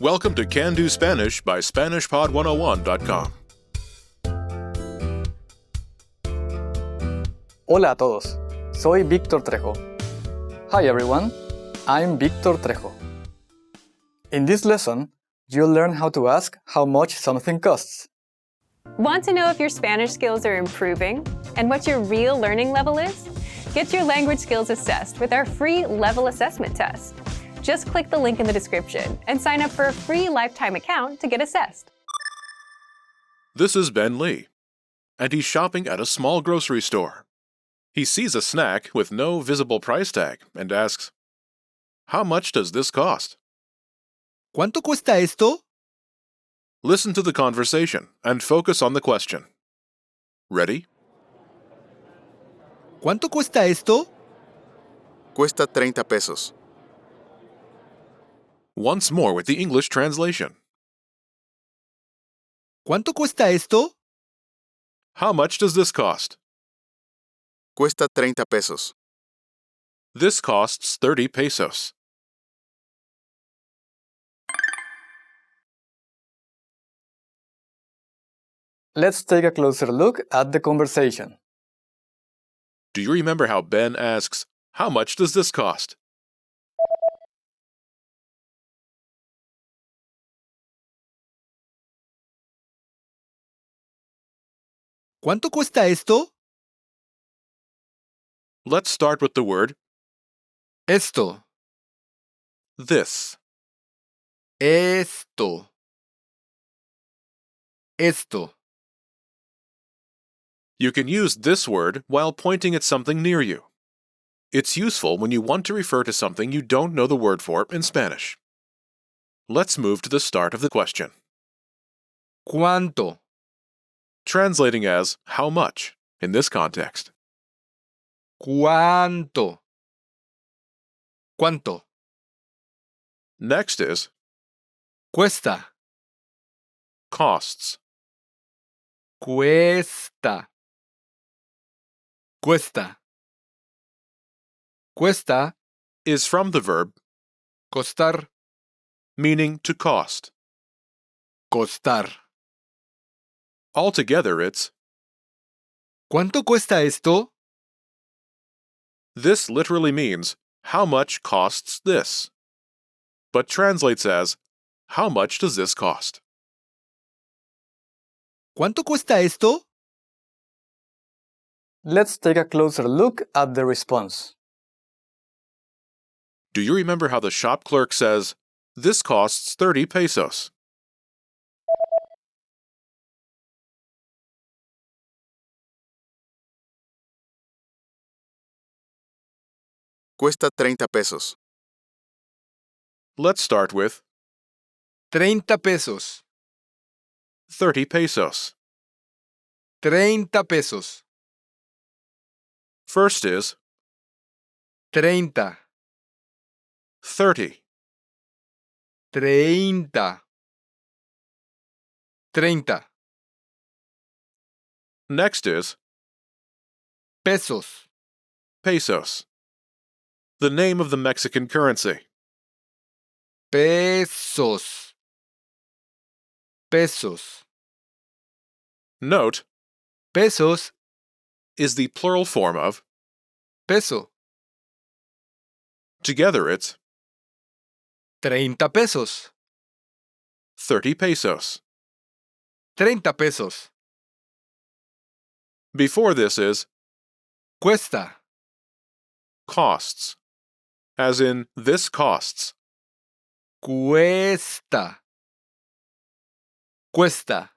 Welcome to Can Do Spanish by SpanishPod101.com. Hola a todos, soy Víctor Trejo. Hi everyone, I'm Víctor Trejo. In this lesson, you'll learn how to ask how much something costs. Want to know if your Spanish skills are improving and what your real learning level is? Get your language skills assessed with our free level assessment test. Just click the link in the description and sign up for a free lifetime account to get assessed. This is Ben Lee, and he's shopping at a small grocery store. He sees a snack with no visible price tag and asks, "How much does this cost?" ¿Cuánto cuesta esto? Listen to the conversation and focus on the question. Ready? ¿Cuánto cuesta esto? Cuesta 30 pesos. Once more with the English translation. ¿Cuánto cuesta esto? How much does this cost? Cuesta 30 pesos. This costs 30 pesos. Let's take a closer look at the conversation. Do you remember how Ben asks, "How much does this cost?" ¿Cuánto cuesta esto? Let's start with the word Esto. this. Esto. Esto. You can use this word while pointing at something near you. It's useful when you want to refer to something you don't know the word for in Spanish. Let's move to the start of the question. ¿Cuánto? Translating as how much in this context. ¿Cuánto? ¿Cuánto? Next is Cuesta. costs. Cuesta. Cuesta. Cuesta. Is from the verb Costar. meaning to cost. Costar. Altogether, it's ¿Cuánto cuesta esto? this literally means how much costs this, but translates as how much does this cost? ¿Cuánto cuesta esto? Let's take a closer look at the response. Do you remember how the shop clerk says, "This costs 30 pesos"? Cuesta 30 pesos. Let's start with 30 pesos. 30 pesos. 30 pesos. First is 30. 30. 30. 30. Next is Pesos. pesos, the name of the Mexican currency. Pesos. Pesos. Note, Pesos. is the plural form of, Peso. together it's 30 pesos. 30 pesos. 30 pesos. Before this is Cuesta. costs, as in this costs. Cuesta. Cuesta.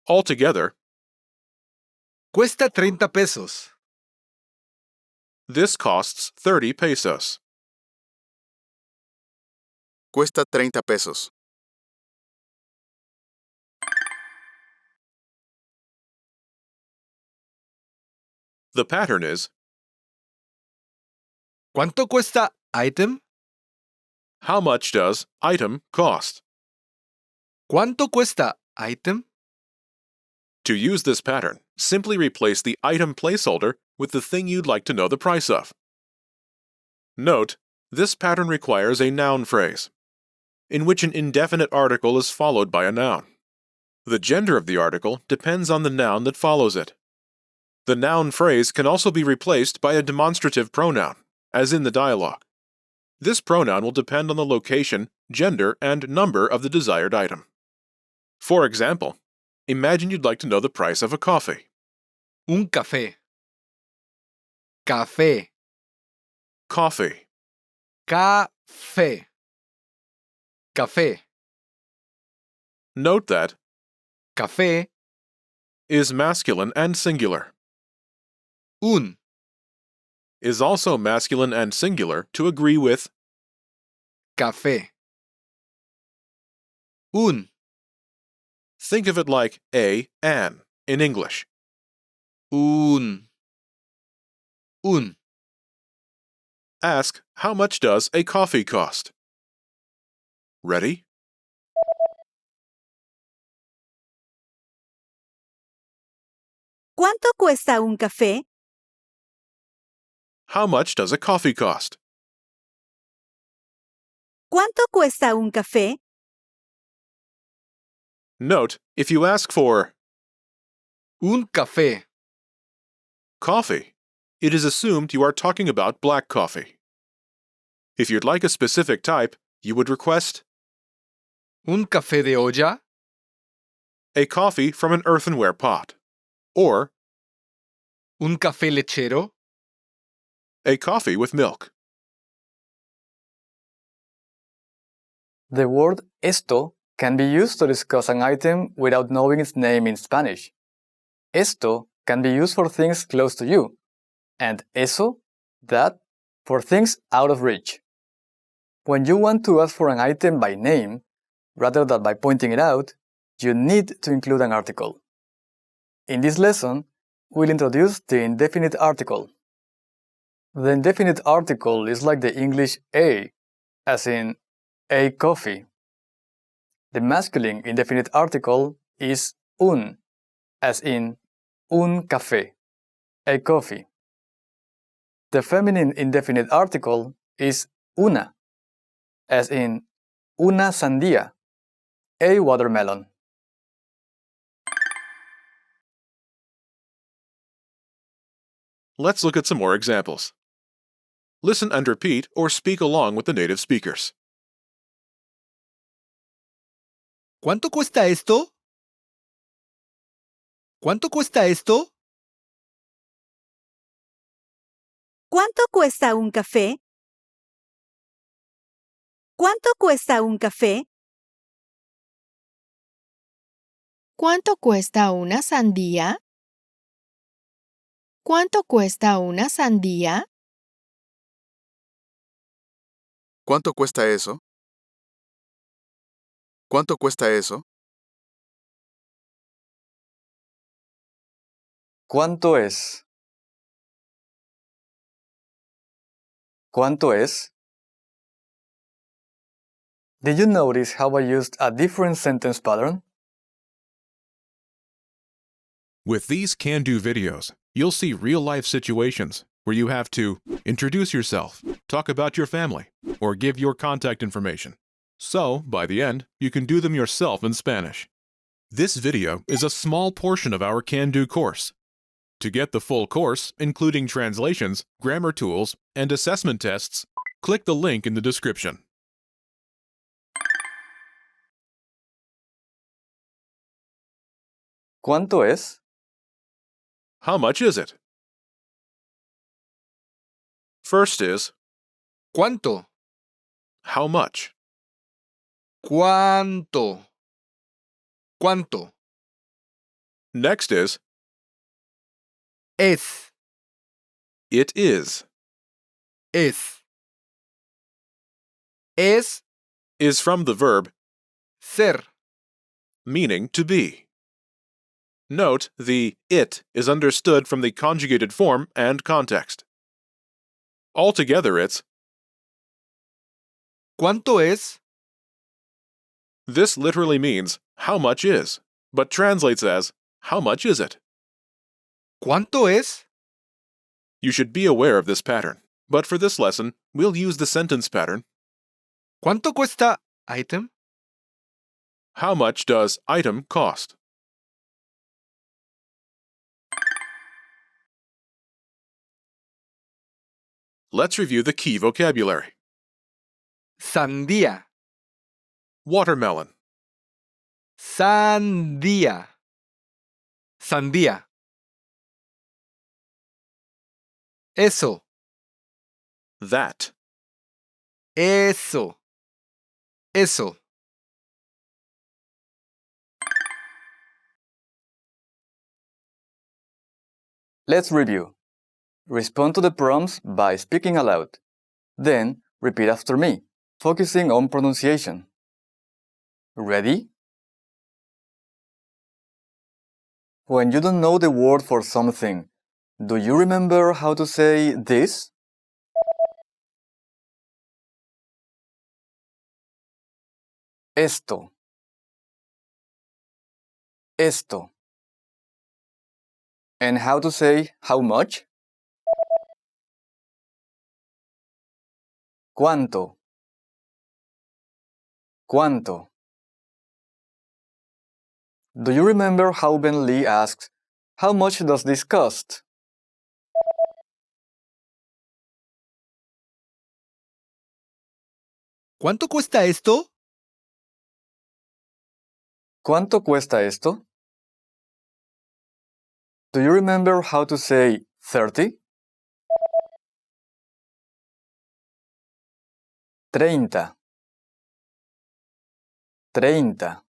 Altogether, Cuesta 30 pesos. this costs 30 pesos. Cuesta 30 pesos. The pattern is ¿Cuánto cuesta item? how much does item cost? ¿Cuánto cuesta item? To use this pattern, simply replace the item placeholder with the thing you'd like to know the price of. Note, this pattern requires a noun phrase. in which an indefinite article is followed by a noun. The gender of the article depends on the noun that follows it. The noun phrase can also be replaced by a demonstrative pronoun, as in the dialogue. This pronoun will depend on the location, gender, and number of the desired item. For example, imagine you'd like to know the price of a coffee. Un café. Café. Coffee. Café. Café. Note that Café. is masculine and singular. Un. Is also masculine and singular to agree with Café. Un. think of it like an in English. Un. Un. Ask, how much does a coffee cost? Ready? ¿Cuánto cuesta un café? How much does a coffee cost? ¿Cuánto cuesta un café? Note, if you ask for Un café. coffee, it is assumed you are talking about black coffee. If you'd like a specific type, you would request Un café de olla. a coffee from an earthenware pot, or Un café lechero. a coffee with milk. The word esto can be used to discuss an item without knowing its name in Spanish. Esto can be used for things close to you, and eso, that, for things out of reach. When you want to ask for an item by name, rather than by pointing it out, you need to include an article. In this lesson, we'll introduce the indefinite article. The indefinite article is like the English a, as in a coffee. The masculine indefinite article is un, as in un café, a coffee. The feminine indefinite article is una, as in una sandía, a watermelon. Let's look at some more examples. Listen and repeat or speak along with the native speakers. ¿Cuánto cuesta esto? ¿Cuánto cuesta esto? ¿Cuánto cuesta un café? ¿Cuánto cuesta un café? ¿Cuánto cuesta una sandía? ¿Cuánto cuesta una sandía? ¿Cuánto cuesta eso? ¿Cuánto cuesta eso? ¿Cuánto es? ¿Cuánto es? Did you notice how I used a different sentence pattern? With these can-do videos, you'll see real-life situations where you have to introduce yourself, talk about your family, or give your contact information. So, by the end, you can do them yourself in Spanish. This video is a small portion of our can-do course. To get the full course, including translations, grammar tools, and assessment tests, click the link in the description. ¿Cuánto es? How much is it? First is, ¿Cuánto? how much? ¿Cuánto? ¿Cuánto? Next is, Es. it is. Es. Es Is from the verb, ser. meaning to be. Note, the it is understood from the conjugated form and context. Altogether, it's, ¿Cuánto es? this literally means, how much is, but translates as, how much is it? ¿Cuánto es? You should be aware of this pattern, but for this lesson, we'll use the sentence pattern. ¿Cuánto cuesta Item. How much does item cost? Let's review the key vocabulary. Sandía. Watermelon, Sandía. Sandía. Eso. that, Eso. Eso. Let's review. Respond to the prompts by speaking aloud. Then, repeat after me, focusing on pronunciation. Ready? When you don't know the word for something, do you remember how to say this? Esto. Esto. And how to say how much? ¿Cuánto? ¿Cuánto? Do you remember how Ben Lee asked, "How much does this cost?" ¿Cuánto cuesta esto? ¿Cuánto cuesta esto? Do you remember how to say 30? 30. 30.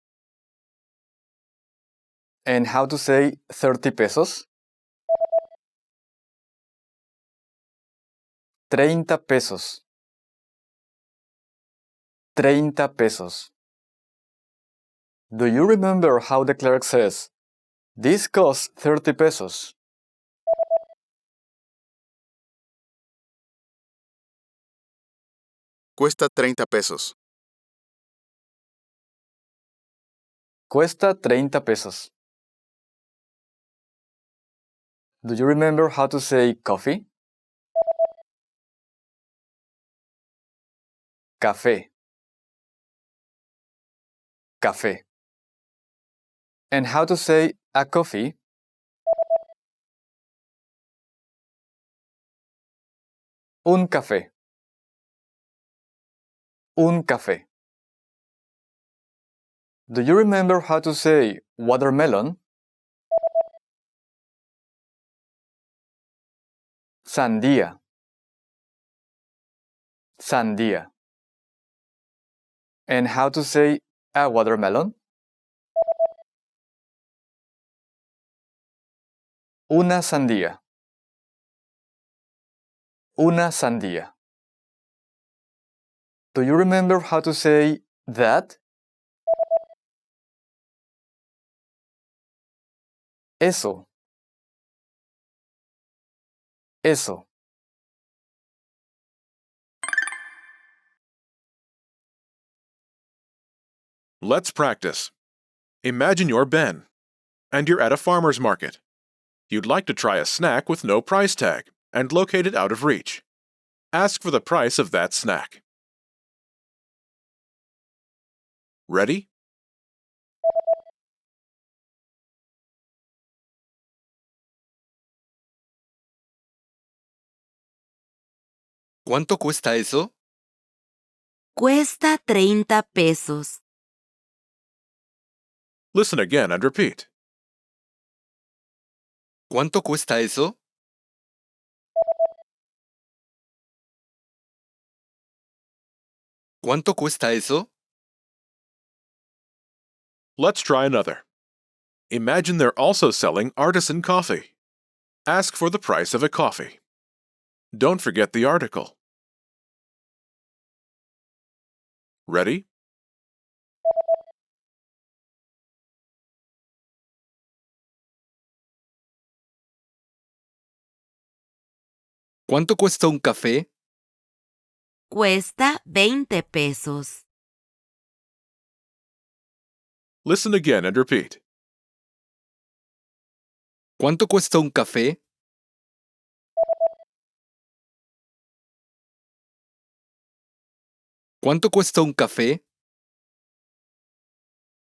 And how to say 30 pesos? 30 pesos. 30 pesos. Do you remember how the clerk says, "This costs 30 pesos"? Cuesta 30 pesos. Cuesta 30 pesos. Do you remember how to say coffee? Café. Café. And how to say a coffee? Un café. Un café. Do you remember how to say watermelon? Sandía. Sandía. And how to say a watermelon? Una sandía. Una sandía. Do you remember how to say that? Eso. Eso. Let's practice. Imagine you're Ben, and you're at a farmer's market. You'd like to try a snack with no price tag and located out of reach. Ask for the price of that snack. Ready? ¿Cuánto cuesta eso? Cuesta 30 pesos. Listen again and repeat. ¿Cuánto cuesta eso? ¿Cuánto cuesta eso? Let's try another. Imagine they're also selling artisan coffee. Ask for the price of a coffee. Don't forget the article. Ready? ¿Cuánto cuesta un café? Cuesta 20 pesos. Listen again and repeat. ¿Cuánto cuesta un café? ¿Cuánto cuesta un café?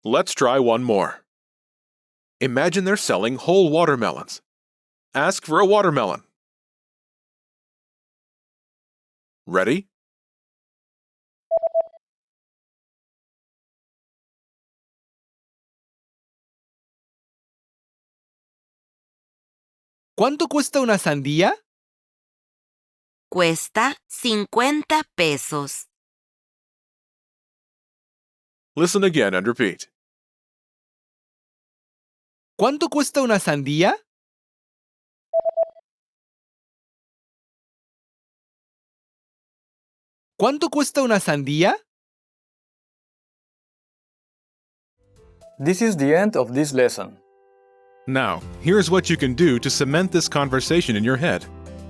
Let's try one more. Imagine they're selling whole watermelons. Ask for a watermelon. Ready? ¿Cuánto cuesta una sandía? Cuesta 50 pesos. Listen again and repeat. ¿Cuánto cuesta una sandía? ¿Cuánto cuesta una sandía? This is the end of this lesson. Now, here's what you can do to cement this conversation in your head.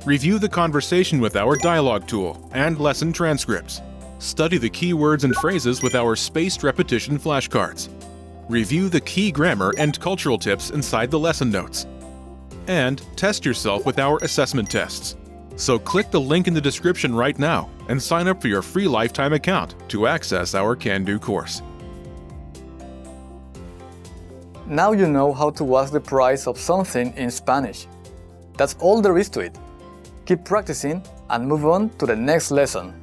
Review the conversation with our dialogue tool and lesson transcripts. Study the key words and phrases with our spaced repetition flashcards. Review the key grammar and cultural tips inside the lesson notes. And test yourself with our assessment tests. So click the link in the description right now and sign up for your free lifetime account to access our Can-Do course. Now you know how to ask the price of something in Spanish. That's all there is to it. Keep practicing and move on to the next lesson.